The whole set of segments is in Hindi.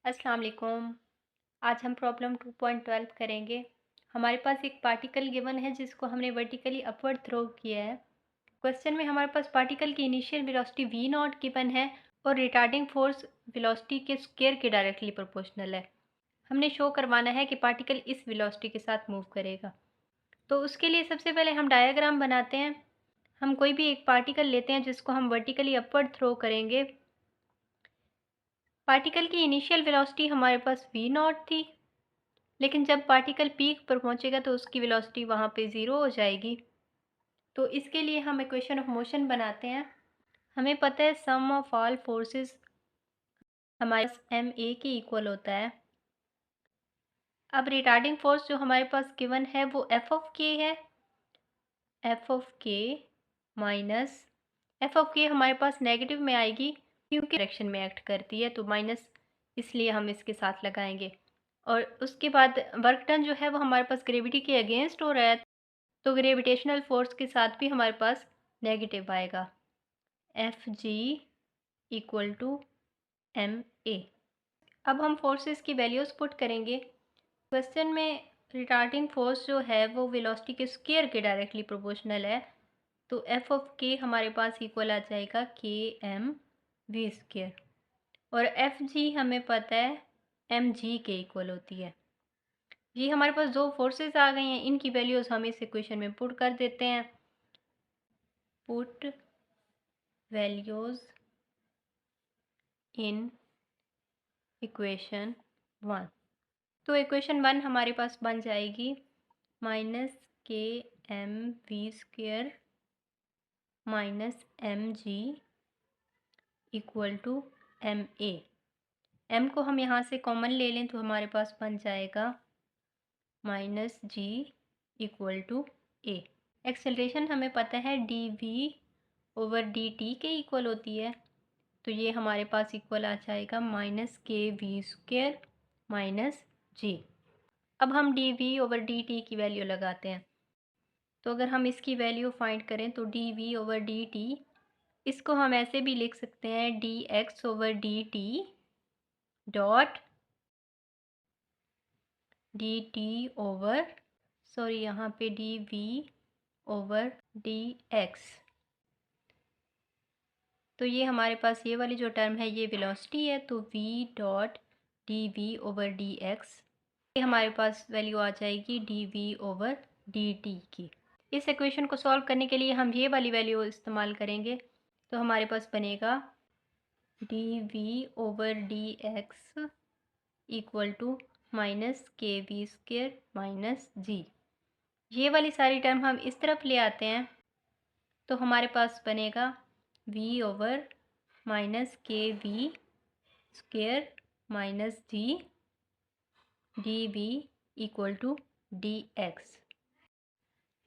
अस्सलाम वालेकुम। आज हम प्रॉब्लम 2.12 करेंगे। हमारे पास एक पार्टिकल गिवन है जिसको हमने वर्टिकली अपवर्ड थ्रो किया है। क्वेश्चन में हमारे पास पार्टिकल की initial velocity v not given है और रिटार्डिंग फोर्स वेलोसिटी के स्क्वायर के डायरेक्टली प्रोपोर्शनल है। हमने शो करवाना है कि पार्टिकल इस वेलोसिटी के साथ मूव करेगा। तो उसके लिए सबसे पहले हम डायग्राम बनाते हैं। हम कोई भी एक पार्टिकल लेते हैं जिसको हम वर्टिकली अपवर्ड थ्रो करेंगे। पार्टिकल की इनिशियल वेलोसिटी हमारे पास v नॉट थी, लेकिन जब पार्टिकल पीक पर पहुंचेगा तो उसकी वेलोसिटी वहाँ पे ज़ीरो हो जाएगी। तो इसके लिए हम इक्वेशन ऑफ मोशन बनाते हैं। हमें पता है सम ऑफ ऑल फोर्सेस हमारे पास एम ए के इक्वल होता है। अब रिटार्डिंग फोर्स जो हमारे पास गिवन है वो एफ ऑफ के है। एफ ऑफ के माइनस एफ ऑफ के हमारे पास नेगेटिव में आएगी क्योंकि डायरेक्शन में एक्ट करती है, तो माइनस इसलिए हम इसके साथ लगाएंगे। और उसके बाद वर्क डन जो है वो हमारे पास ग्रेविटी के अगेंस्ट हो रहा है, तो ग्रेविटेशनल फोर्स के साथ भी हमारे पास नेगेटिव आएगा। F G equal to M A. अब हम फोर्सेस की वैल्यूज़ पुट करेंगे। क्वेश्चन में रिटार्डिंग फोर्स जो है वो वेलोसिटी के स्क्वायर के डायरेक्टली प्रोपोर्शनल है, तो एफ ऑफ के हमारे पास इक्वल आ जाएगा के एम वी स्क्वायर। और एफ जी हमें पता है एम जी के इक्वल होती है। ये हमारे पास दो फोर्सेस आ गई हैं, इनकी वैल्यूज़ हम इस इक्वेशन में पुट कर देते हैं। Put values in equation 1। तो इक्वेशन 1 हमारे पास बन जाएगी minus K M V square minus M G equal to M A. M को हम यहाँ से कॉमन ले लें तो हमारे पास बन जाएगा minus G equal to A. Acceleration हमें पता है D V over D T के इक्वल होती है, तो ये हमारे पास इक्वल आ जाएगा माइनस के वी स्क्वेयर माइनस जी। अब हम D V over D T की वैल्यू लगाते हैं। तो अगर हम इसकी वैल्यू फाइंड करें तो D V over D T, इसको हम ऐसे भी लिख सकते हैं D X over D T dot D T over यहाँ पे D V over D X. तो ये हमारे पास ये वाली जो टर्म है ये वेलोसिटी है, तो v dot D V over D X, ये हमारे पास वैल्यू आ जाएगी D V over D T की। इस इक्वेशन को सॉल्व करने के लिए हम ये वाली वैल्यू इस्तेमाल करेंगे, तो हमारे पास बनेगा D V over D X equal to minus के वी स्क्वेयर माइनस जी। ये वाली सारी टर्म हम इस तरफ ले आते हैं, तो हमारे पास बनेगा v ओवर माइनस के we square minus G D we equal to D X.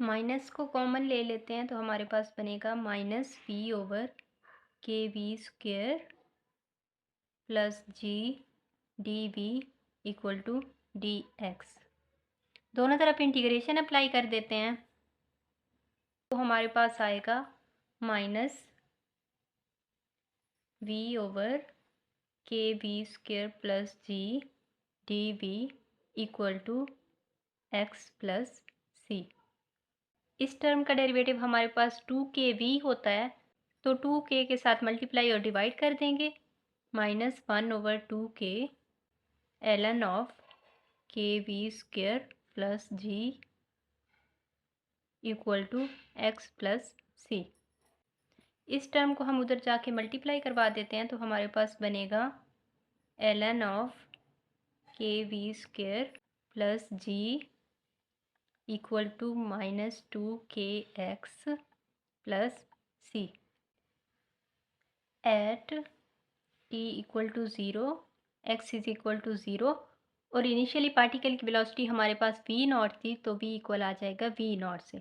Minus को कॉमन ले लेते हैं तो हमारे पास बनेगा माइनस वी ओवर के we square plus G D we equal to D X. दोनों तरफ इंटीग्रेशन अप्लाई कर देते हैं, तो हमारे पास आएगा माइनस वी ओवर के we square plus G D we equal to x plus c. इस टर्म का डेरिवेटिव हमारे पास 2kv होता है, तो 2k के साथ मल्टीप्लाई और डिवाइड कर देंगे। Minus 1 over 2k ln of के we square plus ji equal to x plus c. इस टर्म को हम उधर जाके मल्टीप्लाई करवा देते हैं, तो हमारे पास बनेगा ln ऑफ के we square plus ji equal to minus 2kx plus C at T equal to zero X is equal to zero. और इनिशियली पार्टिकल की वेलोसिटी हमारे पास v नॉट थी, तो v इक्वल आ जाएगा v नॉट से।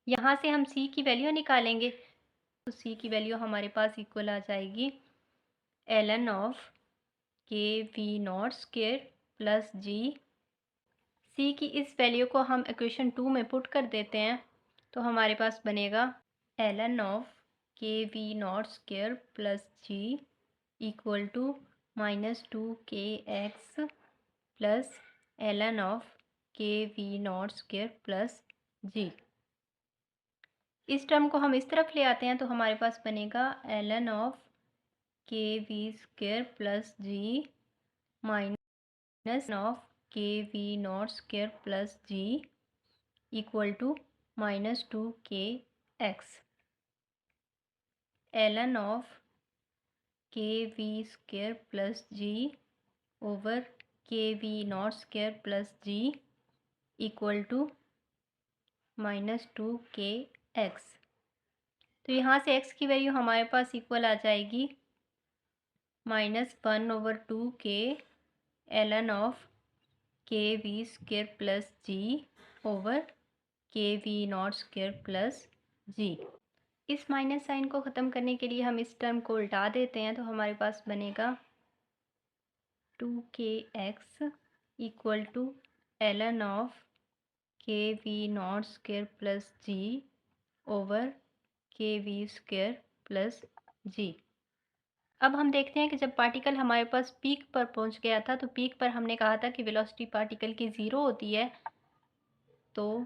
यहाँ से हम c की वैल्यू निकालेंगे, तो c की वैल्यू हमारे पास इक्वल आ जाएगी ln ऑफ के we not square plus G. c की इस वैल्यू को हम इक्वेशन 2 में पुट कर देते हैं, तो हमारे पास बनेगा ln ऑफ के we not square plus ji equal to minus 2kx plus ln of के we not square plus G. इस टर्म को हम इस तरफ ले आते हैं तो हमारे पास बनेगा ln ऑफ के we square plus g minus of के we not square plus ji equal to minus 2kx ln of के we square plus ji over के we not square plus ji equal to minus 2kx। तो यहाँ से x की वैल्यू हमारे पास इक्वल आ जाएगी -1/2k ln ऑफ के we square plus ji over के we not square plus G. इस माइनस साइन को ख़त्म करने के लिए हम इस टर्म को उल्टा देते हैं तो हमारे पास बनेगा 2kx equal to ln of के we not square plus ji over के वी स्क्वेयर प्लस जी। अब हम देखते हैं कि जब पार्टिकल हमारे पास पीक पर पहुंच गया था तो पीक पर हमने कहा था कि वेलोसिटी पार्टिकल की ज़ीरो होती है। तो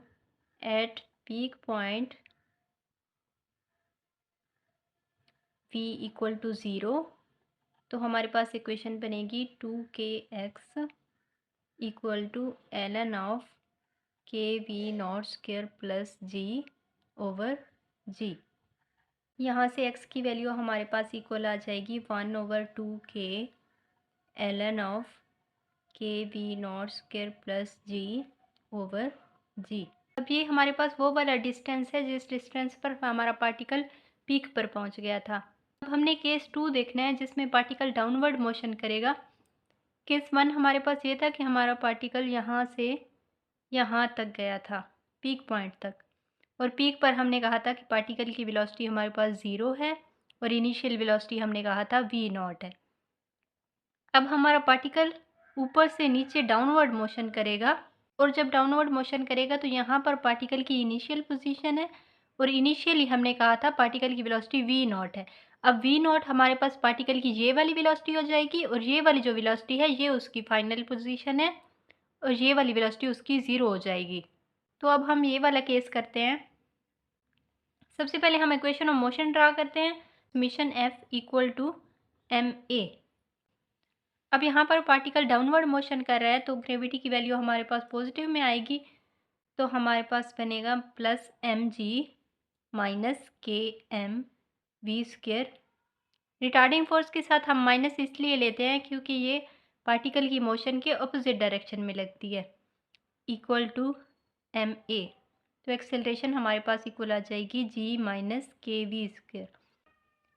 at peak point v equal to zero तो हमारे पास इक्वेशन बनेगी 2kx equal to ln of के we not square plus ji over g. यहाँ से x की वैल्यू हमारे पास इक्वल आ जाएगी 1/2k ln ऑफ के we not square plus ji over g. अब ये हमारे पास वो वाला डिस्टेंस है जिस डिस्टेंस पर हमारा पार्टिकल पीक पर पहुंच गया था। अब हमने केस 2 देखना है जिसमें पार्टिकल डाउनवर्ड मोशन करेगा। केस 1 हमारे पास ये था कि हमारा पार्टिकल यहाँ से यहाँ तक गया था, पीक पॉइंट तक, और पीक पर हमने कहा था कि पार्टिकल की वेलोसिटी हमारे पास ज़ीरो है और इनिशियल वेलोसिटी हमने कहा था v नॉट है। अब हमारा पार्टिकल ऊपर से नीचे डाउनवर्ड मोशन करेगा और जब डाउनवर्ड मोशन करेगा तो यहाँ पर पार्टिकल की इनिशियल पोजीशन है और इनिशियली हमने कहा था पार्टिकल की वेलोसिटी v नॉट है। अब v नॉट हमारे पास पार्टिकल की ये वाली वेलोसिटी हो जाएगी और ये वाली जो वेलोसिटी है ये उसकी फाइनल पोजीशन है और ये वाली वेलोसिटी उसकी ज़ीरो हो जाएगी। तो अब हम ये वाला केस करते हैं। सबसे पहले हम इक्वेशन ऑफ मोशन ड्रा करते हैं। Mission F equal to ma। अब यहाँ पर पार्टिकल डाउनवर्ड मोशन कर रहा है तो ग्रेविटी की वैल्यू हमारे पास पॉजिटिव में आएगी तो हमारे पास बनेगा plus mg minus K M V square. Retarding force के साथ हम माइनस इसलिए लेते हैं क्योंकि ये पार्टिकल की मोशन के अपोजिट डायरेक्शन में लगती है इक्वल टू ma। तो एक्सेलरेशन हमारे पास इक्वल आ जाएगी g माइनस के वी स्क्वेयर।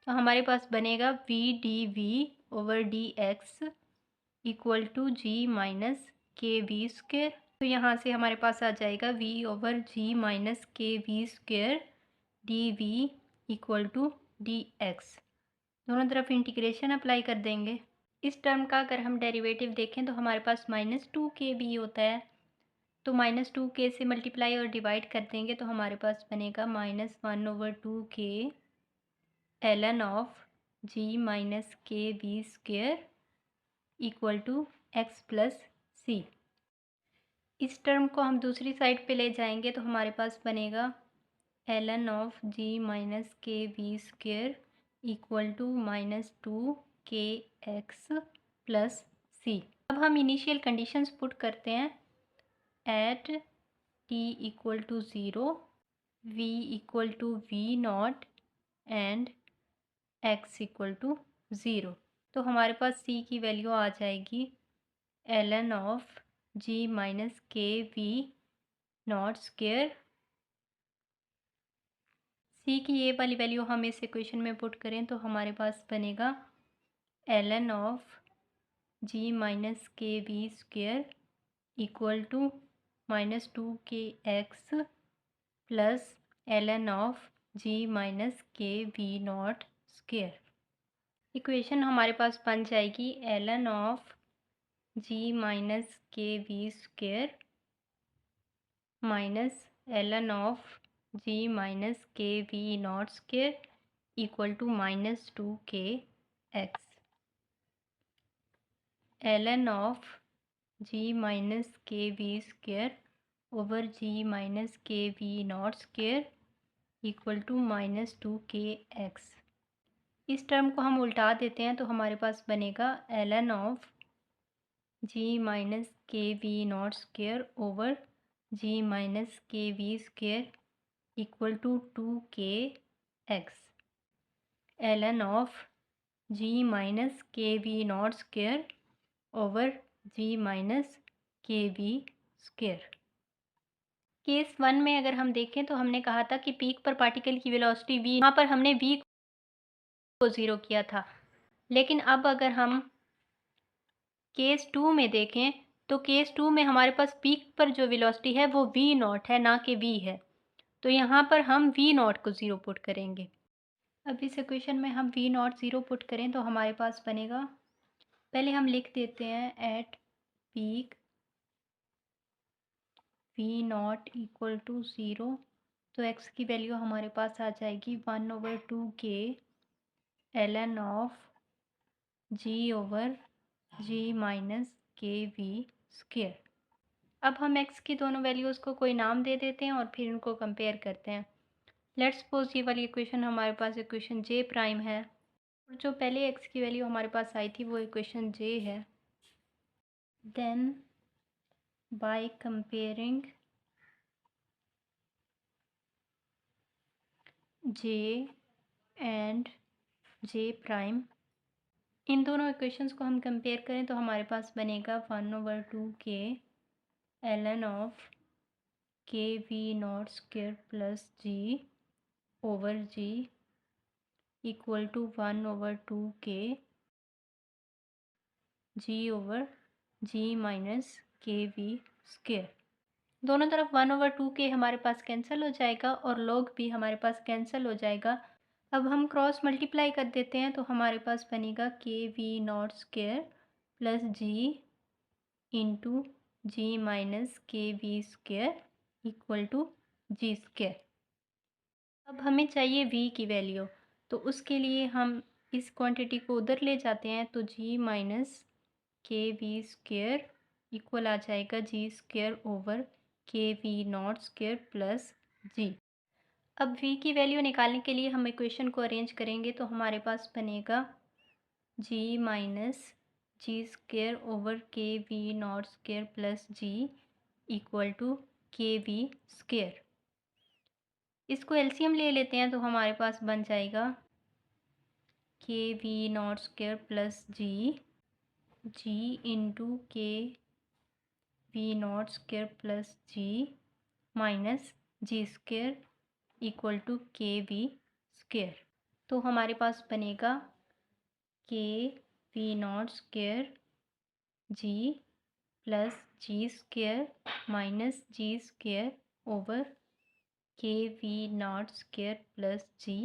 तो हमारे पास बनेगा v D V over D X equal to G minus के वी स्क्वेयर। तो यहाँ से हमारे पास आ जाएगा v ओवर जी माइनस के we square D we equal to D X. दोनों तरफ इंटीग्रेशन अप्लाई कर देंगे। इस टर्म का अगर हम डेरिवेटिव देखें तो हमारे पास -2kb होता है तो -2k से मल्टीप्लाई और डिवाइड कर देंगे तो हमारे पास बनेगा -1/2k ln of g minus के we square equal to x plus c. इस टर्म को हम दूसरी साइड पे ले जाएंगे तो हमारे पास बनेगा ln ऑफ जी माइनस के we square equal to -2kx plus c. अब हम इनिशियल कंडीशंस पुट करते हैं। At t equal to zero v equal to v naught and x equal to zero. तो हमारे पास c की वैल्यू आ जाएगी ln ऑफ g माइनस के वी नॉट स्क्वेयर। c की ये वाली वैल्यू हम इस इक्वेशन में पुट करें तो हमारे पास बनेगा ln ऑफ g माइनस के we square equal to -2kx plus ln of g minus के वी नॉट स्क्वेयर। इक्वेशन हमारे पास बन जाएगी ln ऑफ g माइनस के we square minus ln of g minus के we not square equal to -2kx। ln of g minus के we square over ji minus के we not square equal to -2kx। इस टर्म को हम उल्टा देते हैं तो हमारे पास बनेगा ln ऑफ जी माइनस के we not square over ji minus के we square equal to 2kx। ln of g minus के we not square over ji minus के वी स्क्वेयर। केस 1 में अगर हम देखें तो हमने कहा था कि पीक पर पार्टिकल की वेलोसिटी v, यहाँ पर हमने v को 0 किया था। लेकिन अब अगर हम केस 2 में देखें तो केस 2 में हमारे पास पीक पर जो वेलोसिटी है वो v नॉट है, ना कि v है। तो यहाँ पर हम v नॉट को 0 पुट करेंगे। अब इस इक्वेशन में हम v नॉट 0 पुट करें तो हमारे पास बनेगा, पहले हम लिख देते हैं at peak v not equal to 0, तो x की वैल्यू हमारे पास आ जाएगी 1/2k ln of g over g minus के वी स्क्वेयर। अब हम x की दोनों वैल्यूज़ को कोई नाम दे देते हैं और फिर उनको कंपेयर करते हैं। लेट्स सपोज ये वाली इक्वेशन हमारे पास इक्वेशन j प्राइम है और जो पहले x की वैल्यू हमारे पास आई थी वो इक्वेशन j है। Then by comparing j and j prime, इन दोनों इक्वेशंस को हम कंपेयर करें तो हमारे पास बनेगा 1/2k ln ऑफ के we not square plus ji over G equal to 1/2k G over ji minus के वी स्क्वेयर। दोनों तरफ 1/2k हमारे पास कैंसिल हो जाएगा और log भी हमारे पास कैंसिल हो जाएगा। अब हम क्रॉस मल्टीप्लाई कर देते हैं तो हमारे पास बनेगा k we not square plus g into g minus के we square equal to g square. अब हमें चाहिए v की वैल्यू, तो उसके लिए हम इस क्वांटिटी को उधर ले जाते हैं तो g माइनस के वी स्क्वेयर इक्वल आ जाएगा जी स्क्वेयर ओवर के we not square plus g. अब v की वैल्यू निकालने के लिए हम इक्वेशन को अरेंज करेंगे तो हमारे पास बनेगा g minus g square over के we not square plus ji equal to के वी स्क्वेयर। इसको एलसीएम ले लेते हैं तो हमारे पास बन जाएगा k we not square plus g into k we not square plus g minus g square equal to के वी स्क्वेयर। तो हमारे पास बनेगा k we not square g plus g square minus g square over के we not square plus ji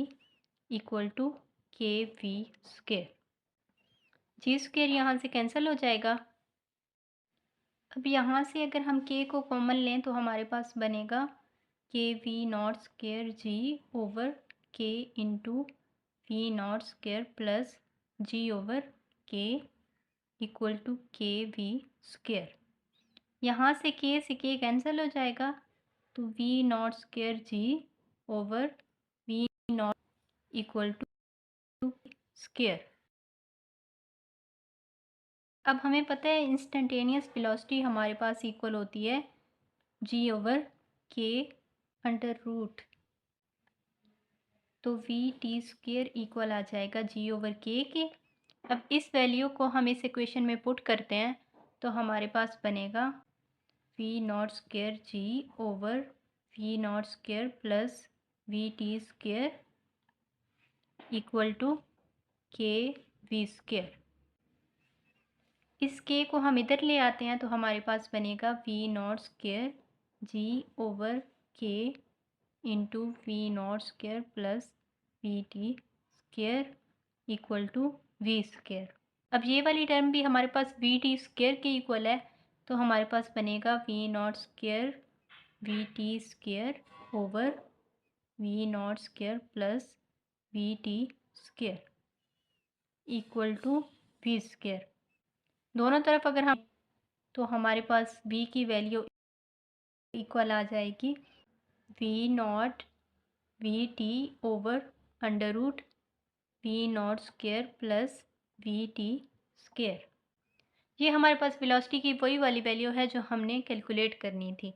equal to के वी स्क्वेयर। जी स्क्वेयर यहाँ से कैंसिल हो जाएगा। अब यहाँ से अगर हम k को कॉमन लें तो हमारे पास बनेगा k we not square ji over k into v not square plus ji over k equal to के वी स्क्वेयर। यहाँ से k कैंसिल हो जाएगा तो v not square ji over we naught equal to square. अब हमें पता है इंस्टेंटेनियस वेलोसिटी हमारे पास इक्वल होती है g over k under root, तो वी टी स्क्वेयर इक्वल आ जाएगा g ओवर k के। अब इस वैल्यू को हम इस इक्वेशन में पुट करते हैं तो हमारे पास बनेगा we not square ji over we not square plus we T square equal to के वी स्क्वेयर। इस k को हम इधर ले आते हैं तो हमारे पास बनेगा we not square ji over k into v not square plus we T square equal to v square. अब ये वाली टर्म भी हमारे पास वी टी स्क्वेयर के इक्वल है तो हमारे पास बनेगा we not square v T square over we not square plus we T square equal to v square. दोनों तरफ अगर हम तो हमारे पास v की वैल्यू इक्वल आ जाएगी we naught V T over under root V not square plus we T square. ये हमारे पास वेलोसिटी की वही वाली वैल्यू है जो हमने कैलकुलेट करनी थी।